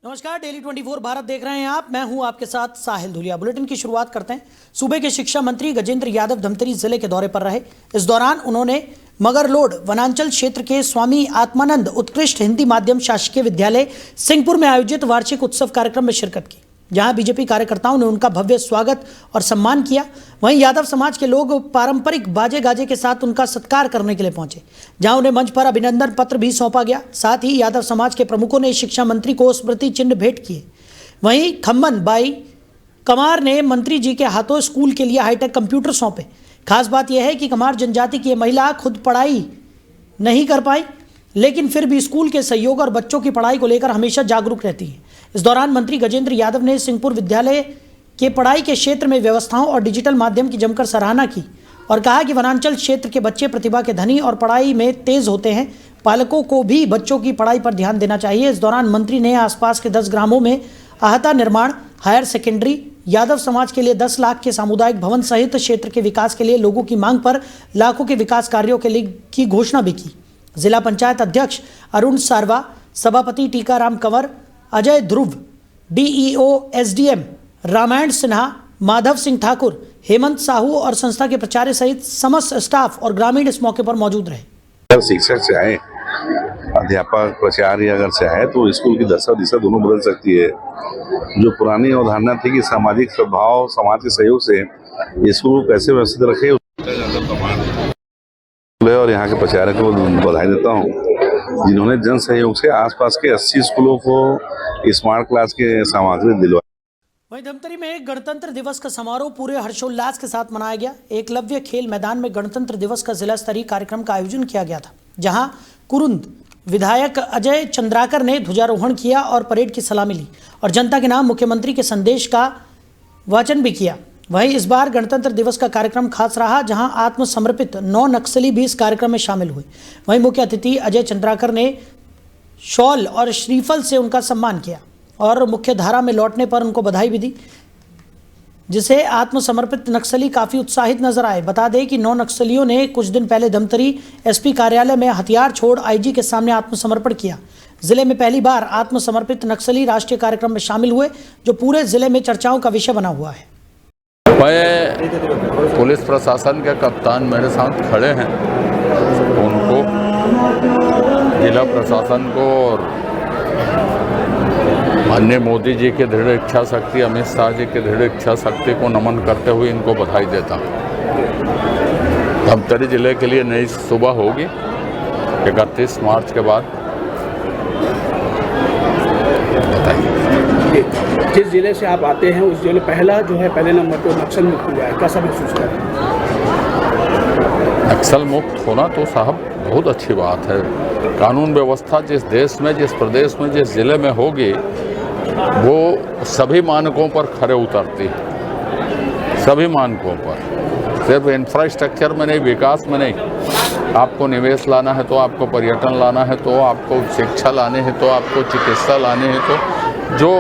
नमस्कार, डेली 24 भारत देख रहे हैं आप। मैं हूं आपके साथ साहिल धुलिया। बुलेटिन की शुरुआत करते हैं। सूबे के शिक्षा मंत्री गजेंद्र यादव धमतरी जिले के दौरे पर रहे। इस दौरान उन्होंने मगरलोड वनांचल क्षेत्र के स्वामी आत्मानंद उत्कृष्ट हिंदी माध्यम शासकीय विद्यालय सिंहपुर में आयोजित वार्षिक उत्सव कार्यक्रम में शिरकत की, जहां बीजेपी कार्यकर्ताओं ने उनका भव्य स्वागत और सम्मान किया। वहीं यादव समाज के लोग पारंपरिक बाजे गाजे के साथ उनका सत्कार करने के लिए पहुंचे, जहां उन्हें मंच पर अभिनंदन पत्र भी सौंपा गया। साथ ही यादव समाज के प्रमुखों ने शिक्षा मंत्री को स्मृति चिन्ह भेंट किए। वहीं खम्मन बाई कमार ने मंत्री जी के हाथों स्कूल के लिए हाईटेक कंप्यूटर सौंपे। खास बात यह है कि कमार जनजाति की महिला खुद पढ़ाई नहीं कर पाई, लेकिन फिर भी स्कूल के सहयोग और बच्चों की पढ़ाई को लेकर हमेशा जागरूक रहती है। इस दौरान मंत्री गजेंद्र यादव ने सिंहपुर विद्यालय के पढ़ाई के क्षेत्र में व्यवस्थाओं और डिजिटल माध्यम की जमकर सराहना की और कहा कि वनांचल क्षेत्र के बच्चे प्रतिभा के धनी और पढ़ाई में तेज होते हैं। पालकों को भी बच्चों की पढ़ाई पर ध्यान देना चाहिए। इस दौरान मंत्री ने आसपास के 10 ग्रामों में आहता निर्माण, हायर सेकेंडरी, यादव समाज के लिए 10 लाख के सामुदायिक भवन सहित क्षेत्र के विकास के लिए लोगों की मांग पर लाखों के विकास कार्यों के लिए की घोषणा भी की। जिला पंचायत अध्यक्ष अरुण सारवा, सभापति टीकाराम कंवर, अजय ध्रुव, डीईओ एसडीएम रामायण सिन्हा, माधव सिंह ठाकुर, हेमंत साहू और संस्था के प्राचार्य सहित समस्त स्टाफ और ग्रामीण इस मौके पर मौजूद रहे। शिक्षक से आए, अध्यापक, प्राचार्य अगर से आए तो स्कूल की दशा दिशा दोनों बदल सकती है। जो पुरानी अवधारणा थी कि सामाजिक सद्भाव, समाज के सहयोग से स्कूल को कैसे व्यवस्थित रखे, और यहाँ के प्राचार्य को बधाई देता हूँ जिन्होंने जन सहयोग से आसपास के 80 स्कूलों को स्मार्ट क्लास के सामग्री दिलवाई। वहीं धमतरी में गणतंत्र दिवस का समारोह पूरे हर्षोल्लास के साथ मनाया गया। एकलव्य खेल मैदान में गणतंत्र दिवस का जिला स्तरीय कार्यक्रम का आयोजन किया गया था, जहां कुरुंद विधायक अजय चंद्राकर ने ध्वजारोहण किया और परेड की सलामी ली और जनता के नाम मुख्यमंत्री के संदेश का वाचन भी किया। वहीं इस बार गणतंत्र दिवस का कार्यक्रम खास रहा, जहां आत्मसमर्पित 9 नक्सली भी इस कार्यक्रम में शामिल हुए। वहीं मुख्य अतिथि अजय चंद्राकर ने शॉल और श्रीफल से उनका सम्मान किया और मुख्य धारा में लौटने पर उनको बधाई भी दी, जिसे आत्मसमर्पित नक्सली काफी उत्साहित नजर आए। बता दें कि 9 नक्सलियों ने कुछ दिन पहले धमतरी एसपी कार्यालय में हथियार छोड़ आईजी के सामने आत्मसमर्पण किया। जिले में पहली बार आत्मसमर्पित नक्सली राष्ट्रीय कार्यक्रम में शामिल हुए, जो पूरे जिले में चर्चाओं का विषय बना हुआ है। मैं पुलिस प्रशासन के कप्तान मेरे साथ खड़े हैं, उनको, जिला प्रशासन को और माननीय मोदी जी के दृढ़ इच्छा शक्ति, अमित शाह जी के दृढ़ इच्छा शक्ति को नमन करते हुए इनको बधाई देता हूँ। धमतरी जिले के लिए नई सुबह होगी 31 मार्च के बाद। जिस जिले से आप आते हैं उस जिले पहले नंबर पर नक्सल मुक्त हुआ है, कैसा महसूस कर रहे हैं? नक्सल मुक्त होना तो साहब बहुत अच्छी बात है। कानून व्यवस्था जिस देश में, जिस प्रदेश में, जिस जिले में होगी, वो सभी मानकों पर खरे उतरती है, सभी मानकों पर। सिर्फ इंफ्रास्ट्रक्चर में नहीं, विकास में नहीं, आपको निवेश लाना है तो, आपको पर्यटन लाना है तो, आपको शिक्षा लाने हैं तो, आपको चिकित्सा लाने हैं तो, जो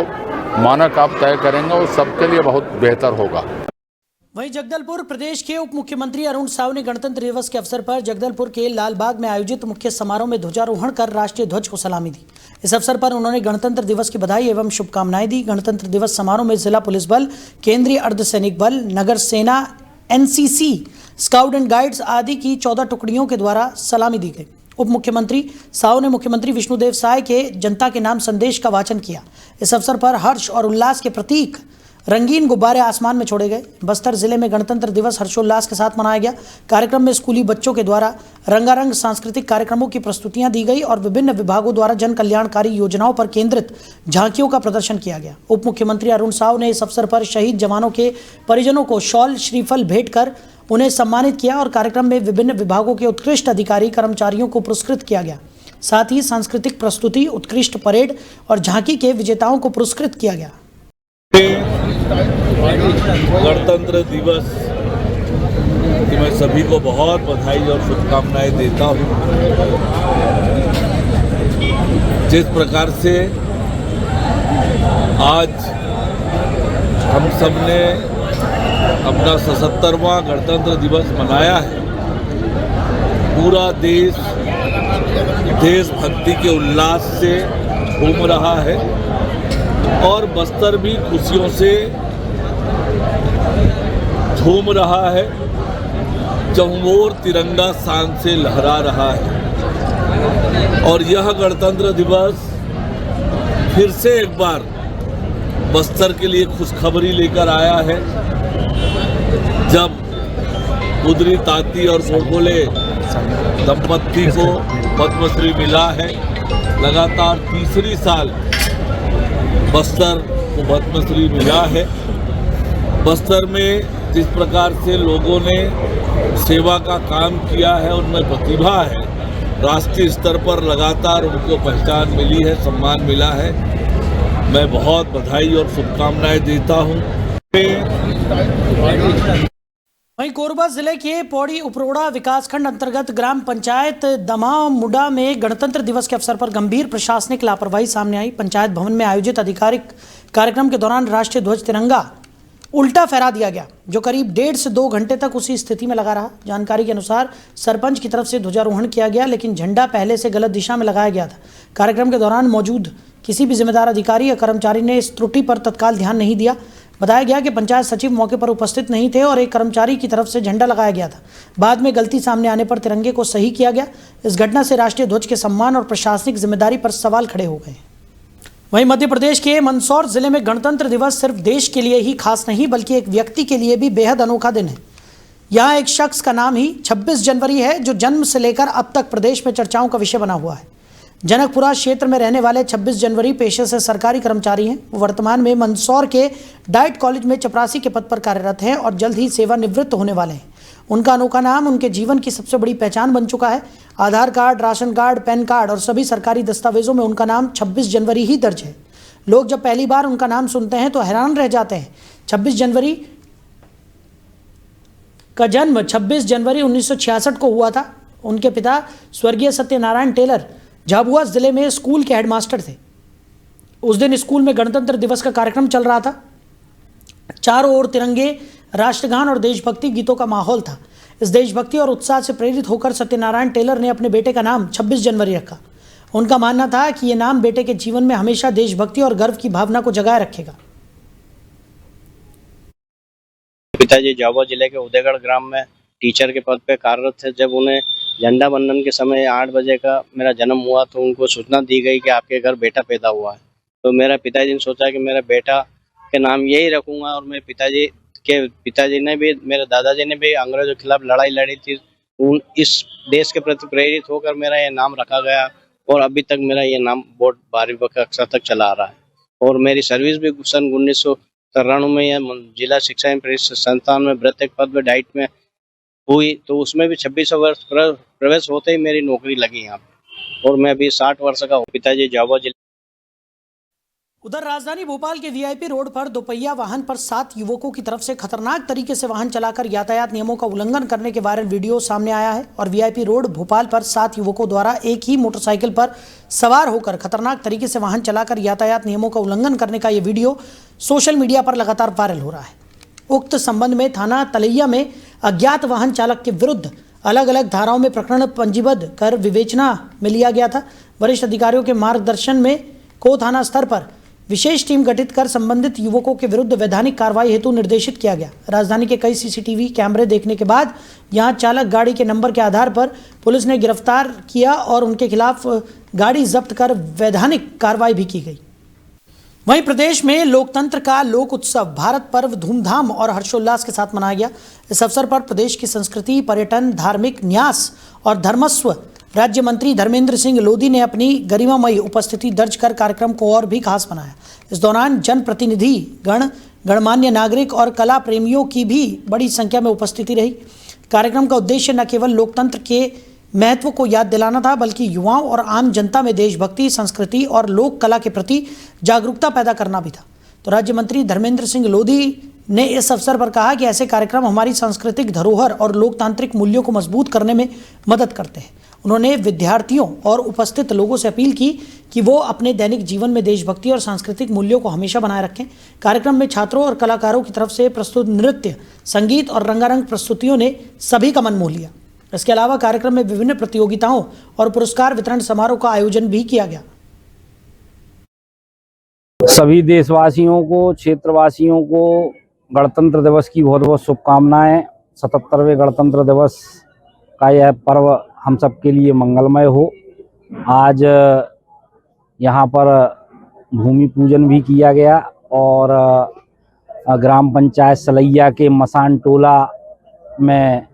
मानक आप तय करेंगे वो सबके लिए बहुत बेहतर होगा। वहीं जगदलपुर प्रदेश के उप मुख्यमंत्री अरुण साव ने गणतंत्र दिवस के अवसर पर जगदलपुर के लालबाग में आयोजित मुख्य समारोह में ध्वजारोहण कर राष्ट्रीय ध्वज को सलामी दी। इस अवसर पर उन्होंने गणतंत्र दिवस की बधाई एवं शुभकामनाएं दी। गणतंत्र दिवस समारोह में जिला पुलिस बल, केंद्रीय अर्धसैनिक बल, नगर सेना, एनसीसी, स्काउट एंड गाइड्स आदि की 14 टुकड़ियों के द्वारा सलामी दी गई। उप मुख्यमंत्री साव ने मुख्यमंत्री विष्णुदेव साय के जनता के नाम संदेश का वाचन किया। इस अवसर पर हर्ष और उल्लास के प्रतीक रंगीन गुब्बारे आसमान में छोड़े गए। बस्तर जिले में गणतंत्र दिवस हर्षोल्लास के साथ मनाया गया। कार्यक्रम में स्कूली बच्चों के द्वारा रंगारंग सांस्कृतिक कार्यक्रमों की प्रस्तुतियां दी गई और विभिन्न विभागों द्वारा जन कल्याणकारी योजनाओं पर केंद्रित झांकियों का प्रदर्शन किया गया। उप मुख्यमंत्री अरुण साव ने इस अवसर पर शहीद जवानों के परिजनों को शॉल, श्रीफल भेंट कर उन्हें सम्मानित किया और कार्यक्रम में विभिन्न विभागों के उत्कृष्ट अधिकारी कर्मचारियों को पुरस्कृत किया गया। साथ ही सांस्कृतिक प्रस्तुति, उत्कृष्ट परेड और झांकी के विजेताओं को पुरस्कृत किया गया। गणतंत्र दिवस की मैं सभी को बहुत बधाई और शुभकामनाएं देता हूँ। जिस प्रकार से आज हम सबने अपना 77वां गणतंत्र दिवस मनाया है, पूरा देश देशभक्ति के उल्लास से झूम रहा है। और बस्तर भी खुशियों से झूम रहा है, चहुओर तिरंगा शान से लहरा रहा है। और यह गणतंत्र दिवस फिर से एक बार बस्तर के लिए खुशखबरी लेकर आया है, जब उदरी ताती और गोडबोले दंपत्ति को पद्मश्री मिला है। लगातार तीसरी साल बस्तर को पद्मश्री मिला है। बस्तर में जिस प्रकार से लोगों ने सेवा का काम किया है, उनमें प्रतिभा है, राष्ट्रीय स्तर पर लगातार उनको पहचान मिली है, सम्मान मिला है। मैं बहुत बधाई और शुभकामनाएं देता हूं। वहीं कोरबा जिले के पौड़ी उपरोड़ा विकासखंड अंतर्गत ग्राम पंचायत दमामुडा में गणतंत्र दिवस के अवसर पर गंभीर प्रशासनिक लापरवाही सामने आई। पंचायत भवन में आयोजित आधिकारिक कार्यक्रम के दौरान राष्ट्रीय ध्वज तिरंगा उल्टा फहरा दिया गया, जो करीब 1.5 से 2 घंटे तक उसी स्थिति में लगा रहा। जानकारी के अनुसार सरपंच की तरफ से ध्वजारोहण किया गया, लेकिन झंडा पहले से गलत दिशा में लगाया गया था। कार्यक्रम के दौरान मौजूद किसी भी जिम्मेदार अधिकारी या कर्मचारी ने इस त्रुटि पर तत्काल ध्यान नहीं दिया। बताया गया कि पंचायत सचिव मौके पर उपस्थित नहीं थे और एक कर्मचारी की तरफ से झंडा लगाया गया था। बाद में गलती सामने आने पर तिरंगे को सही किया गया। इस घटना से राष्ट्रीय ध्वज के सम्मान और प्रशासनिक जिम्मेदारी पर सवाल खड़े हो गए। वहीं मध्य प्रदेश के मंदसौर जिले में गणतंत्र दिवस सिर्फ देश के लिए ही खास नहीं, बल्कि एक व्यक्ति के लिए भी बेहद अनोखा दिन है। यहाँ एक शख्स का नाम ही 26 जनवरी है, जो जन्म से लेकर अब तक प्रदेश में चर्चाओं का विषय बना हुआ है। जनकपुरा क्षेत्र में रहने वाले 26 जनवरी पेशे से सरकारी कर्मचारी हैं। वो वर्तमान में मंदसौर के डाइट कॉलेज में चपरासी के पद पर कार्यरत हैं और जल्द ही सेवानिवृत्त होने वाले हैं। उनका अनोखा नाम उनके जीवन की सबसे बड़ी पहचान बन चुका है। Aadhaar card, ration card, PAN card और सभी सरकारी दस्तावेजों में उनका नाम 26 जनवरी ही दर्ज है। लोग जब पहली बार उनका नाम सुनते हैं तो हैरान रह जाते हैं। 26 जनवरी का जन्म 26 जनवरी 1966 को हुआ था। उनके पिता स्वर्गीय सत्यनारायण टेलर झाबुआ जिले में स्कूल के हेडमास्टर थे। उस दिन स्कूल में गणतंत्र दिवस का कार्यक्रम चल रहा था। चारों ओर तिरंगे, राष्ट्रगान और देशभक्ति गीतों का माहौल था। इस देशभक्ति और उत्साह से प्रेरित होकर सत्यनारायण टेलर ने अपने बेटे का नाम 26 जनवरी रखा। उनका मानना था कि ये नाम बेटे के जीवन में हमेशा देशभक्ति और गर्व की भावना को जगाए रखेगा। पिताजी झाबुआ जिले के उदयगढ़ ग्राम में टीचर के पद पे कार्यरत थे। जब उन्हें झंडा बंधन के समय 8 बजे का मेरा जन्म हुआ तो उनको सूचना दी गई कि आपके घर बेटा पैदा हुआ है। तो मेरा पिताजी ने सोचा कि मेरा बेटा के नाम यही रखूंगा। और मेरे पिताजी ने भी, मेरे दादाजी ने भी अंग्रेजों के खिलाफ लड़ाई लड़ी थी। इस देश के प्रति प्रेरित होकर मेरा ये नाम रखा गया और अभी तक मेरा ये नाम बहुत 12वीं कक्षा तक चला आ रहा है। और मेरी सर्विस भी सन 1993 में जिला शिक्षा एवं प्रशिक्षण संस्थान में वृत्तिक पद में डाइट में हुई, तो उसमें भी 26 वर्ष प्रवेश होते ही मेरी नौकरी लगी यहाँ पे और मैं अभी 60 वर्ष का हूँ। पिताजी झाबुआ जिले। उधर राजधानी भोपाल के वीआईपी रोड पर दोपहिया वाहन पर 7 युवकों की तरफ से खतरनाक तरीके से वाहन चलाकर यातायात नियमों का उल्लंघन करने के वायरल वीडियो सामने आया है। और वीआईपी रोड भोपाल पर 7 युवकों द्वारा एक ही मोटरसाइकिल पर सवार होकर खतरनाक तरीके से वाहन चलाकर यातायात नियमों का उल्लंघन करने का ये वीडियो सोशल मीडिया पर लगातार वायरल हो रहा है। उक्त संबंध में थाना तलैया में अज्ञात वाहन चालक के विरुद्ध अलग अलग धाराओं में प्रकरण पंजीबद्ध कर विवेचना में लिया गया था। वरिष्ठ अधिकारियों के मार्गदर्शन में को थाना स्तर पर विशेष टीम गठित कर संबंधित युवकों के विरुद्ध वैधानिक कार्रवाई हेतु निर्देशित किया गया। राजधानी के कई सीसीटीवी कैमरे देखने के बाद यहां चालक गाड़ी के नंबर के आधार पर पुलिस ने गिरफ्तार किया और उनके खिलाफ गाड़ी जब्त कर वैधानिक कार्रवाई भी की गई। वहीं प्रदेश में लोकतंत्र का लोक उत्सव भारत पर्व धूमधाम और हर्षोल्लास के साथ मनाया गया। इस अवसर पर प्रदेश की संस्कृति, पर्यटन, धार्मिक न्यास और धर्मस्व राज्य मंत्री धर्मेंद्र सिंह लोधी ने अपनी गरिमामयी उपस्थिति दर्ज कर कार्यक्रम को और भी खास बनाया। इस दौरान जनप्रतिनिधि गण, गणमान्य नागरिक और कला प्रेमियों की भी बड़ी संख्या में उपस्थिति रही। कार्यक्रम का उद्देश्य न केवल लोकतंत्र के महत्व को याद दिलाना था, बल्कि युवाओं और आम जनता में देशभक्ति, संस्कृति और लोक कला के प्रति जागरूकता पैदा करना भी था। तो राज्य मंत्री धर्मेंद्र सिंह लोधी ने इस अवसर पर कहा कि ऐसे कार्यक्रम हमारी सांस्कृतिक धरोहर और लोकतांत्रिक मूल्यों को मजबूत करने में मदद करते हैं। उन्होंने विद्यार्थियों और उपस्थित लोगों से अपील की कि वो अपने दैनिक जीवन में देशभक्ति और सांस्कृतिक मूल्यों को हमेशा बनाए रखें। कार्यक्रम में छात्रों और कलाकारों की तरफ से प्रस्तुत नृत्य, संगीत और रंगारंग प्रस्तुतियों ने सभी का मन मोह लिया। इसके अलावा कार्यक्रम में विभिन्न प्रतियोगिताओं और पुरस्कार वितरण समारोह का आयोजन भी किया गया। सभी देशवासियों को, क्षेत्रवासियों को गणतंत्र दिवस की बहुत बहुत शुभकामनाएं। 77वें गणतंत्र दिवस का यह पर्व हम सब के लिए मंगलमय हो। आज यहाँ पर भूमि पूजन भी किया गया और ग्राम पंचायत सलैया के मसान टोला में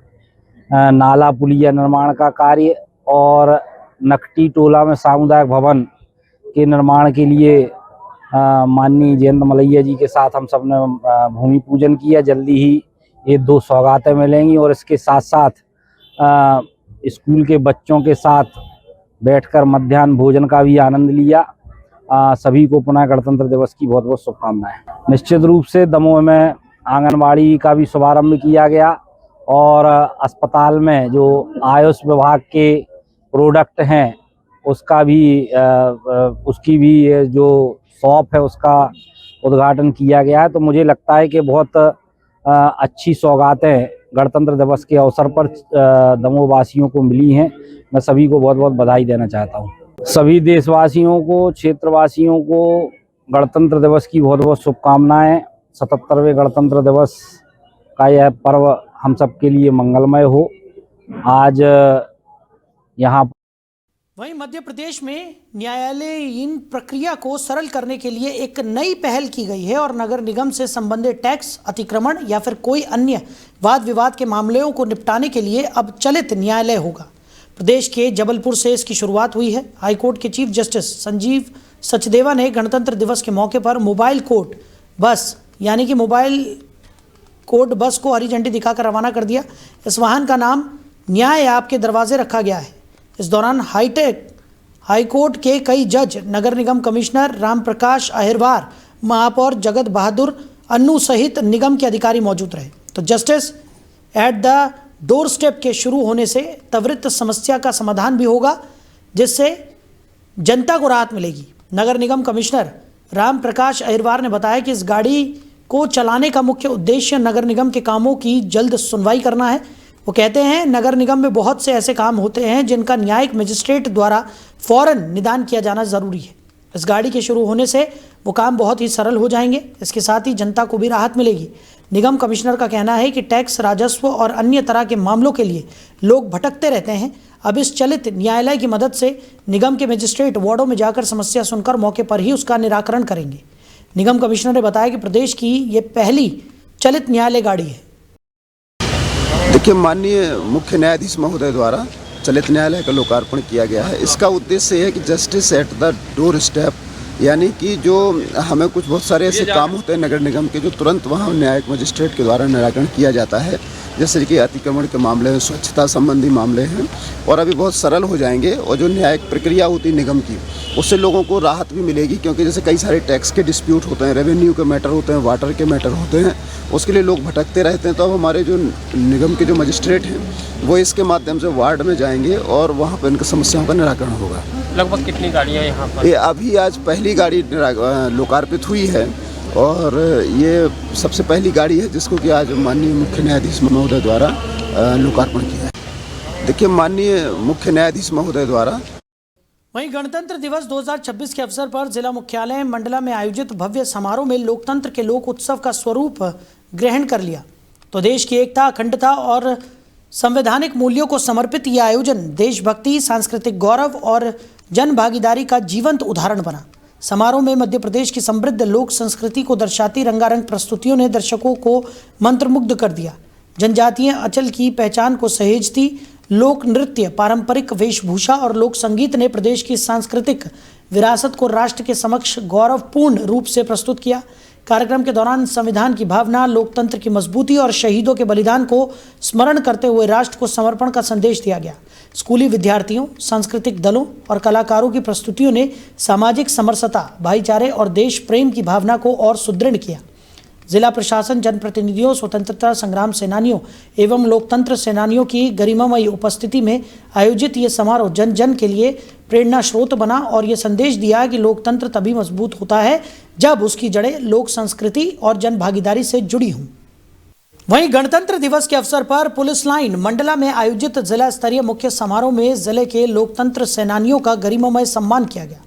नाला पुलिया निर्माण का कार्य और नकटी टोला में सामुदायिक भवन के निर्माण के लिए माननीय जयंत मलैया जी के साथ हम सब ने भूमि पूजन किया। जल्दी ही ये 2 सौगातें मिलेंगी और इसके साथ साथ स्कूल के बच्चों के साथ बैठकर मध्याह्न भोजन का भी आनंद लिया। सभी को पुनः गणतंत्र दिवस की बहुत बहुत शुभकामनाएं। निश्चित रूप से दमोह में आंगनबाड़ी का भी शुभारंभ किया गया और अस्पताल में जो आयुष विभाग के प्रोडक्ट हैं उसका भी उसकी भी जो शॉप है उसका उद्घाटन किया गया है। तो मुझे लगता है कि बहुत अच्छी सौगातें गणतंत्र दिवस के अवसर पर दमोह वासियों को मिली हैं। मैं सभी को बहुत बहुत बधाई देना चाहता हूं। सभी देशवासियों को, क्षेत्रवासियों को गणतंत्र दिवस की बहुत बहुत शुभकामनाएं। 77वें गणतंत्र दिवस का यह पर्व हम सब के लिए मंगलमय हो। आज यहाँ वहीं मध्य प्रदेश में न्यायालयीन प्रक्रिया को सरल करने के लिए एक नई पहल की गई है और नगर निगम से संबंधित टैक्स, अतिक्रमण या फिर कोई अन्य वाद विवाद के मामलों को निपटाने के लिए अब चलित न्यायालय होगा। प्रदेश के जबलपुर से इसकी शुरुआत हुई है। हाईकोर्ट के चीफ जस्टिस संजीव सचदेवा ने गणतंत्र दिवस के मौके पर मोबाइल कोर्ट बस यानी कि मोबाइल कोर्ट बस को हरी झंडी दिखाकर रवाना कर दिया। इस वाहन का नाम न्याय आपके दरवाजे रखा गया है। इस दौरान हाईकोर्ट के कई जज, नगर निगम कमिश्नर राम प्रकाश अहिरवार, महापौर जगत बहादुर अन्नू सहित निगम के अधिकारी मौजूद रहे। तो justice at the door step के शुरू होने से त्वरित समस्या का समाधान भी होगा, जिससे जनता को राहत मिलेगी। नगर निगम कमिश्नर राम प्रकाश अहिरवार ने बताया कि इस गाड़ी को चलाने का मुख्य उद्देश्य नगर निगम के कामों की जल्द सुनवाई करना है। वो कहते हैं नगर निगम में बहुत से ऐसे काम होते हैं जिनका न्यायिक मजिस्ट्रेट द्वारा फौरन निदान किया जाना जरूरी है। इस गाड़ी के शुरू होने से वो काम बहुत ही सरल हो जाएंगे। इसके साथ ही जनता को भी राहत मिलेगी। निगम कमिश्नर का कहना है कि टैक्स, राजस्व और अन्य तरह के मामलों के लिए लोग भटकते रहते हैं। अब इस चलित न्यायालय की मदद से निगम के मजिस्ट्रेट वार्डों में जाकर समस्या सुनकर मौके पर ही उसका निराकरण करेंगे। निगम कमिश्नर ने बताया कि प्रदेश की ये पहली चलित न्यायालय गाड़ी है। देखिए, माननीय मुख्य न्यायाधीश महोदय द्वारा चलित न्यायालय का लोकार्पण किया गया है। इसका उद्देश्य है कि justice at the door step, यानी कि जो हमें कुछ बहुत सारे ऐसे काम होते हैं नगर निगम के जो तुरंत वहाँ न्यायिक मजिस्ट्रेट के द्वारा निराकरण किया जाता है, जैसे कि अतिक्रमण के मामले हैं, स्वच्छता संबंधी मामले हैं, और अभी बहुत सरल हो जाएंगे। और जो न्यायिक प्रक्रिया होती निगम की, उससे लोगों को राहत भी मिलेगी, क्योंकि जैसे कई सारे टैक्स के डिस्प्यूट होते हैं, रेवेन्यू के मैटर होते हैं, वाटर के मैटर होते हैं, उसके लिए लोग भटकते रहते हैं। तो अब हमारे जो निगम के जो मजिस्ट्रेट हैं वो इसके माध्यम से वार्ड में जाएंगे और वहाँ पर इनकी समस्याओं का निराकरण होगा। लगभग कितनी गाड़ियाँ यहाँ पर? ये अभी आज पहली गाड़ी लोकार्पित हुई है और ये सबसे पहली गाड़ी है जिसको कि आज माननीय मुख्य न्यायाधीश महोदय द्वारा लोकार्पण किया है। देखिए, माननीय मुख्य न्यायाधीश महोदय द्वारा वहीं गणतंत्र दिवस 2026 के अवसर पर जिला मुख्यालय मंडला में आयोजित भव्य समारोह में लोकतंत्र के लोक उत्सव का स्वरूप ग्रहण कर लिया। तो देश की एकता, अखंडता और संवैधानिक मूल्यों को समर्पित यह आयोजन देशभक्ति, सांस्कृतिक गौरव और जन भागीदारी का जीवंत उदाहरण बना। समारोह में मध्य प्रदेश की समृद्ध लोक संस्कृति को दर्शाती रंगारंग प्रस्तुतियों ने दर्शकों को मंत्रमुग्ध कर दिया। जनजातीय अंचल की पहचान को सहेजती लोक नृत्य, पारंपरिक वेशभूषा और लोक संगीत ने प्रदेश की सांस्कृतिक विरासत को राष्ट्र के समक्ष गौरवपूर्ण रूप से प्रस्तुत किया। कार्यक्रम के दौरान संविधान की भावना, लोकतंत्र की मजबूती और शहीदों के बलिदान को स्मरण करते हुए राष्ट्र को समर्पण का संदेश दिया गया। स्कूली विद्यार्थियों, सांस्कृतिक दलों और कलाकारों की प्रस्तुतियों ने सामाजिक समरसता, भाईचारे और देश प्रेम की भावना को और सुदृढ़ किया। जिला प्रशासन, जनप्रतिनिधियों, स्वतंत्रता संग्राम सेनानियों एवं लोकतंत्र सेनानियों की गरिमामयी उपस्थिति में आयोजित ये समारोह जन जन के लिए प्रेरणा स्रोत बना और ये संदेश दिया कि लोकतंत्र तभी मजबूत होता है जब उसकी जड़ें लोक संस्कृति और जन भागीदारी से जुड़ी हों। वहीं गणतंत्र दिवस के अवसर पर पुलिस लाइन मंडला में आयोजित जिला स्तरीय मुख्य समारोह में जिले के लोकतंत्र सेनानियों का गरिमामय सम्मान किया गया।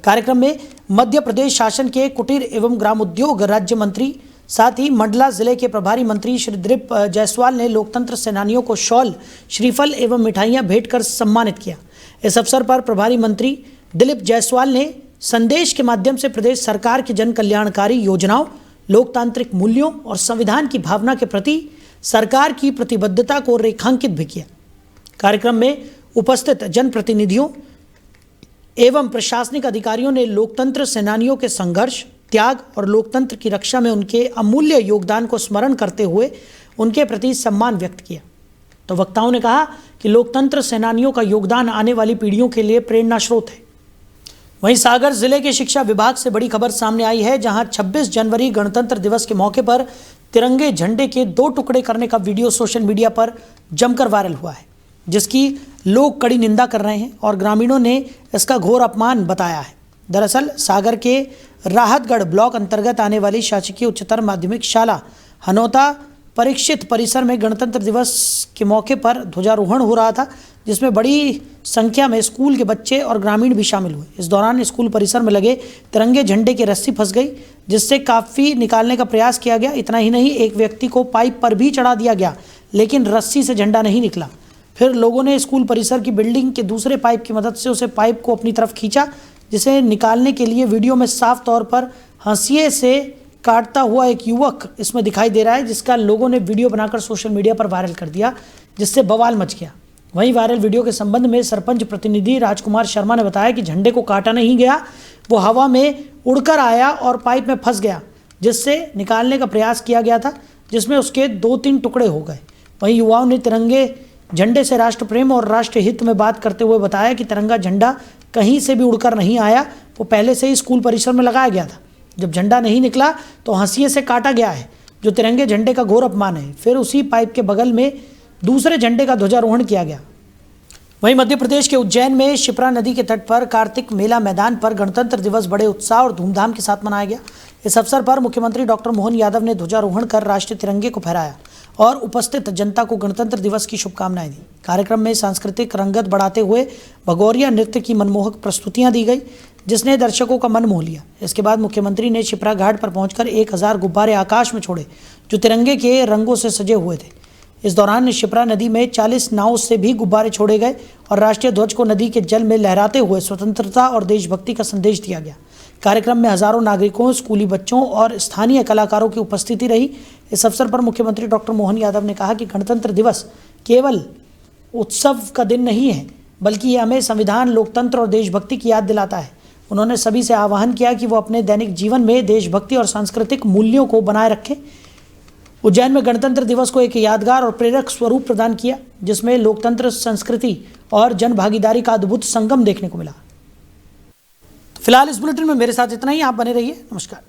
कार्यक्रम में मध्य प्रदेश शासन के कुटीर एवं ग्रामोद्योग राज्य मंत्री साथ ही मंडला जिले के प्रभारी मंत्री श्री दिलीप जायसवाल ने लोकतंत्र सेनानियों को शॉल, श्रीफल एवं मिठाइयां भेंट कर सम्मानित किया। इस अवसर पर प्रभारी मंत्री दिलीप जायसवाल ने संदेश के माध्यम से प्रदेश सरकार की जन कल्याणकारी योजनाओं, लोकतांत्रिक मूल्यों और संविधान की भावना के प्रति सरकार की प्रतिबद्धता को रेखांकित भी किया। कार्यक्रम में उपस्थित जनप्रतिनिधियों एवं प्रशासनिक अधिकारियों ने लोकतंत्र सेनानियों के संघर्ष, त्याग और लोकतंत्र की रक्षा में उनके अमूल्य योगदान को स्मरण करते हुए उनके प्रति सम्मान व्यक्त किया। तो वक्ताओं ने कहा कि लोकतंत्र सेनानियों का योगदान आने वाली पीढ़ियों के लिए प्रेरणा स्रोत है। वहीं सागर जिले के शिक्षा विभाग से बड़ी खबर सामने आई है, जहां 26 जनवरी गणतंत्र दिवस के मौके पर तिरंगे झंडे के 2 टुकड़े करने का वीडियो सोशल मीडिया पर जमकर वायरल हुआ है, जिसकी लोग कड़ी निंदा कर रहे हैं और ग्रामीणों ने इसका घोर अपमान बताया है। दरअसल सागर के राहतगढ़ ब्लॉक अंतर्गत आने वाली शासकीय उच्चतर माध्यमिक शाला हनौता परीक्षित परिसर में गणतंत्र दिवस के मौके पर ध्वजारोहण हो रहा था, जिसमें बड़ी संख्या में स्कूल के बच्चे और ग्रामीण भी शामिल हुए। इस दौरान स्कूल परिसर में लगे तिरंगे झंडे की रस्सी फंस गई, जिससे काफ़ी निकालने का प्रयास किया गया। इतना ही नहीं, एक व्यक्ति को पाइप पर भी चढ़ा दिया गया, लेकिन रस्सी से झंडा नहीं निकला। फिर लोगों ने स्कूल परिसर की बिल्डिंग के दूसरे पाइप की मदद से उसे पाइप को अपनी तरफ खींचा, जिसे निकालने के लिए वीडियो में साफ तौर पर हंसिए से काटता हुआ एक युवक इसमें दिखाई दे रहा है, जिसका लोगों ने वीडियो बनाकर सोशल मीडिया पर वायरल कर दिया, जिससे बवाल मच गया। वहीं वायरल वीडियो के संबंध में सरपंच प्रतिनिधि राजकुमार शर्मा ने बताया कि झंडे को काटा नहीं गया, वो हवा में उड़कर आया और पाइप में फंस गया, जिससे निकालने का प्रयास किया गया था, जिसमें उसके 2-3 टुकड़े हो गए। वहीं युवाओं ने तिरंगे झंडे से राष्ट्र प्रेम और राष्ट्र हित में बात करते हुए बताया कि तिरंगा झंडा कहीं से भी उड़कर नहीं आया, वो पहले से ही स्कूल परिसर में लगाया गया था। जब झंडा नहीं निकला तो हंसिए से काटा गया है, जो तिरंगे झंडे का घोर अपमान है। फिर उसी पाइप के बगल में दूसरे झंडे का ध्वजारोहण किया गया। वहीं मध्य प्रदेश के उज्जैन में शिप्रा नदी के तट पर कार्तिक मेला मैदान पर गणतंत्र दिवस बड़े उत्साह और धूमधाम के साथ मनाया गया। इस अवसर पर मुख्यमंत्री डॉक्टर मोहन यादव ने ध्वजारोहण कर राष्ट्रीय तिरंगे को फहराया और उपस्थित जनता को गणतंत्र दिवस की शुभकामनाएं दी। कार्यक्रम में सांस्कृतिक रंगत बढ़ाते हुए भगोरिया नृत्य की मनमोहक प्रस्तुतियां दी गई, जिसने दर्शकों का मन मोह लिया। इसके बाद मुख्यमंत्री ने शिप्रा घाट पर पहुंचकर 1000 गुब्बारे आकाश में छोड़े, जो तिरंगे के रंगों से सजे हुए थे। इस दौरान शिप्रा नदी में 40 नाव से भी गुब्बारे छोड़े गए और राष्ट्रीय ध्वज को नदी के जल में लहराते हुए स्वतंत्रता और देशभक्ति का संदेश दिया गया। कार्यक्रम में हजारों नागरिकों, स्कूली बच्चों और स्थानीय कलाकारों की उपस्थिति रही। इस अवसर पर मुख्यमंत्री डॉक्टर मोहन यादव ने कहा कि गणतंत्र दिवस केवल उत्सव का दिन नहीं है, बल्कि ये हमें संविधान, लोकतंत्र और देशभक्ति की याद दिलाता है। उन्होंने सभी से आह्वान किया कि वो अपने दैनिक जीवन में देशभक्ति और सांस्कृतिक मूल्यों को बनाए रखें। उज्जैन में गणतंत्र दिवस को एक यादगार और प्रेरक स्वरूप प्रदान किया, जिसमें लोकतंत्र, संस्कृति और जनभागीदारी का अद्भुत संगम देखने को मिला। फिलहाल इस बुलेटिन में मेरे साथ इतना ही। आप बने रहिए। नमस्कार।